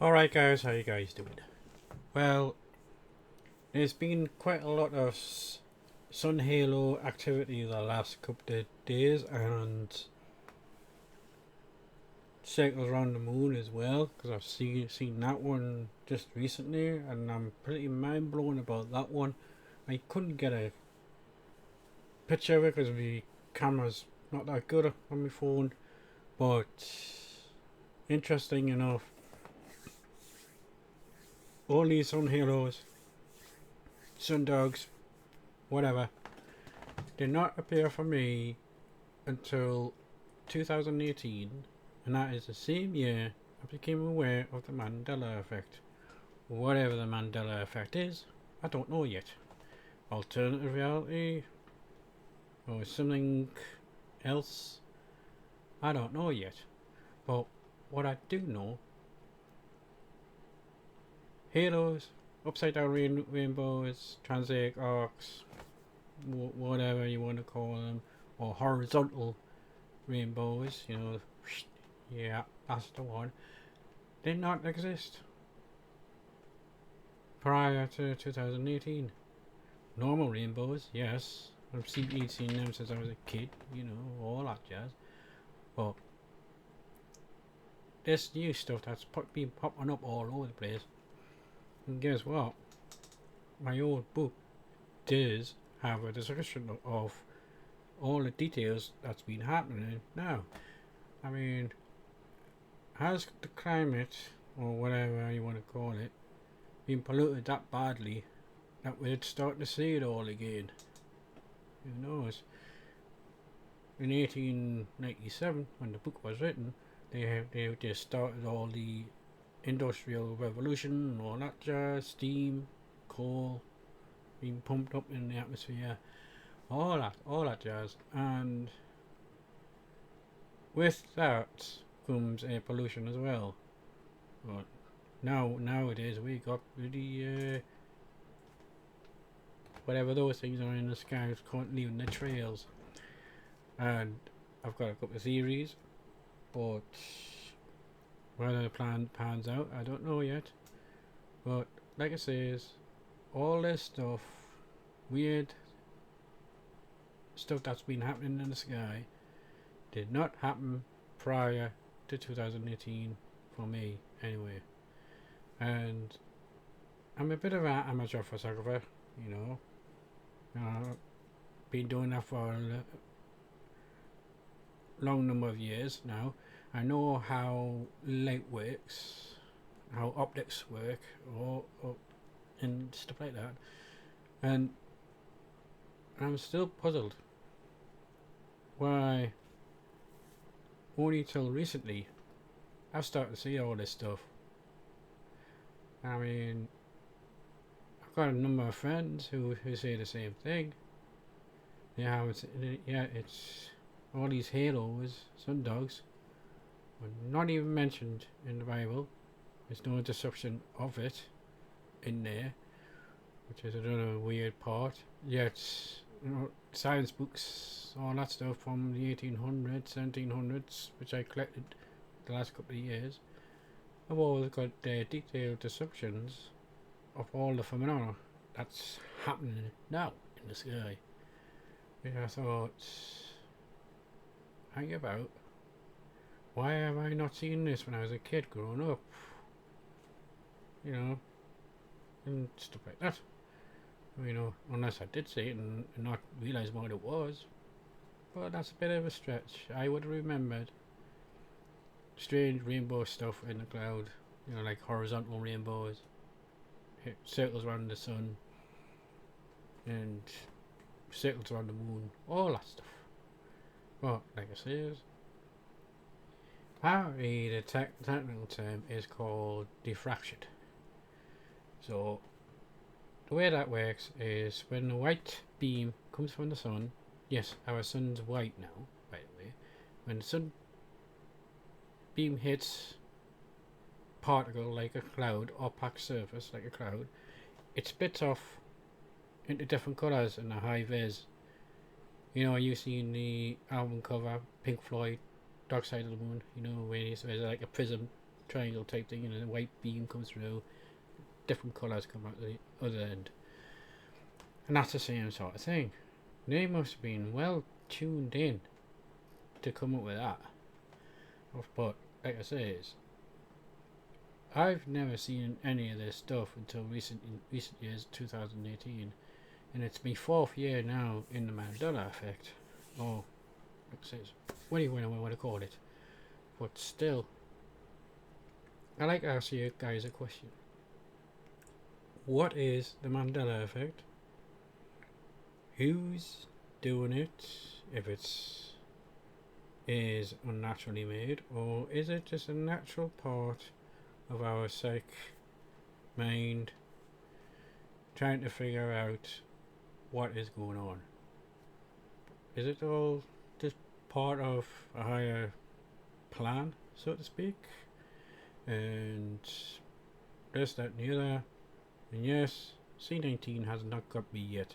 Alright guys, how you guys doing? Well, there's been quite a lot of sun halo activity the last couple of days and cycles around the moon as well because I've seen that one just recently and I'm pretty mind blown about that one. I couldn't get a picture of it because the camera's not that good on my phone, but interesting enough, all these sun halos, sun dogs, whatever, did not appear for me until 2018, and that is the same year I became aware of the Mandela Effect. Whatever the Mandela Effect is, I don't know yet. Alternative reality or something else, I don't know yet. But what I do know, halos, upside down rainbows, transect arcs, whatever you want to call them, or horizontal rainbows, yeah, that's the one, did not exist prior to 2018. Normal rainbows, yes, I've seen them since I was a kid, all that jazz. But this new stuff that's been popping up all over the place, and guess what? My old book does have a description of all the details that's been happening now. I mean, has the climate, or whatever you want to call it, been polluted that badly that we'd start to see it all again? Who knows? In 1897, when the book was written, they just started all the industrial revolution and all that jazz, steam, coal being pumped up in the atmosphere, all that jazz, and with that comes air pollution as well. But nowadays we got really whatever those things are in the sky leaving the trails, and I've got a couple of theories, but whether the plan pans out, I don't know yet. But like I says, all this stuff, weird stuff that's been happening in the sky, did not happen prior to 2018 for me, anyway. And I'm a bit of an amateur photographer, you know. Been doing that for a long number of years now. I know how light works, how optics work, or and stuff like that. And I'm still puzzled why only till recently I've started to see all this stuff. I mean, I've got a number of friends who say the same thing. It's all these halos, sun dogs, were not even mentioned in the Bible. There's no description of it in there, which is another weird part. Yet, science books, all that stuff from the 1800s, 1700s, which I collected the last couple of years, have always got their detailed descriptions of all the phenomena that's happening now in the sky. I thought, hang about, why have I not seen this when I was a kid growing up? And stuff like that. Unless I did see it and not realise what it was. But that's a bit of a stretch. I would have remembered strange rainbow stuff in the cloud, like horizontal rainbows, circles around the sun, and circles around the moon, all that stuff. But like I said, apparently the technical term is called diffraction. So the way that works is when the white beam comes from the sun. Yes, our sun's white now, by the way. When the sun beam hits particle like a cloud, opaque surface like a cloud, it splits off into different colours in the high vis. You've seen the album cover, Pink Floyd, Dark Side of the Moon, where there's like a prism triangle type thing, and a white beam comes through, different colours come out the other end. And that's the same sort of thing. They must have been well tuned in to come up with that. But like I say, I've never seen any of this stuff until recent years, 2018, and it's my 4th year now in the Mandela Effect, or like I say, what do you want to call it? But still, I like to ask you guys a question. What is the Mandela Effect? Who's doing it? If it's is unnaturally made, or is it just a natural part of our psych mind trying to figure out what is going on? Is it all just part of a higher plan, so to speak? And this, that, and the other. And yes, C19 has not got me yet.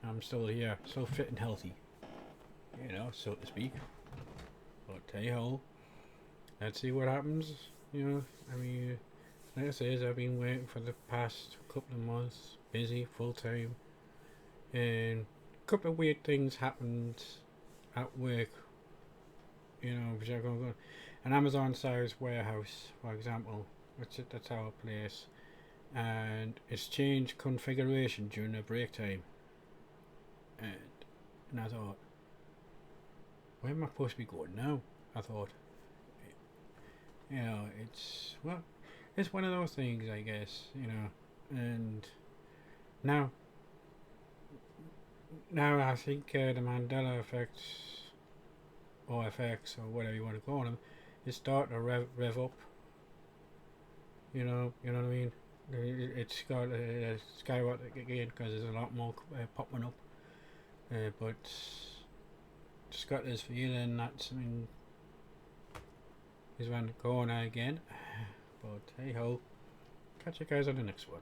I'm still here, still fit and healthy, you know, so to speak. But hey ho, let's see what happens. You know, I mean, like I said, I've been waiting for the past couple of months, busy, full time, and a couple of weird things happened at work. You know, which are going on. An Amazon size warehouse, for example, that's our place, and it's changed configuration during the break time. And I thought, where am I supposed to be going now? I thought, you know, it's one of those things, I guess, you know. And now I think the Mandela Effect, or FX, or whatever you want to call them, is starting to rev up. You know what I mean? It's got a skyrocket again because there's a lot more popping up. But just got this feeling that something is around the corner again. But hey ho, catch you guys on the next one.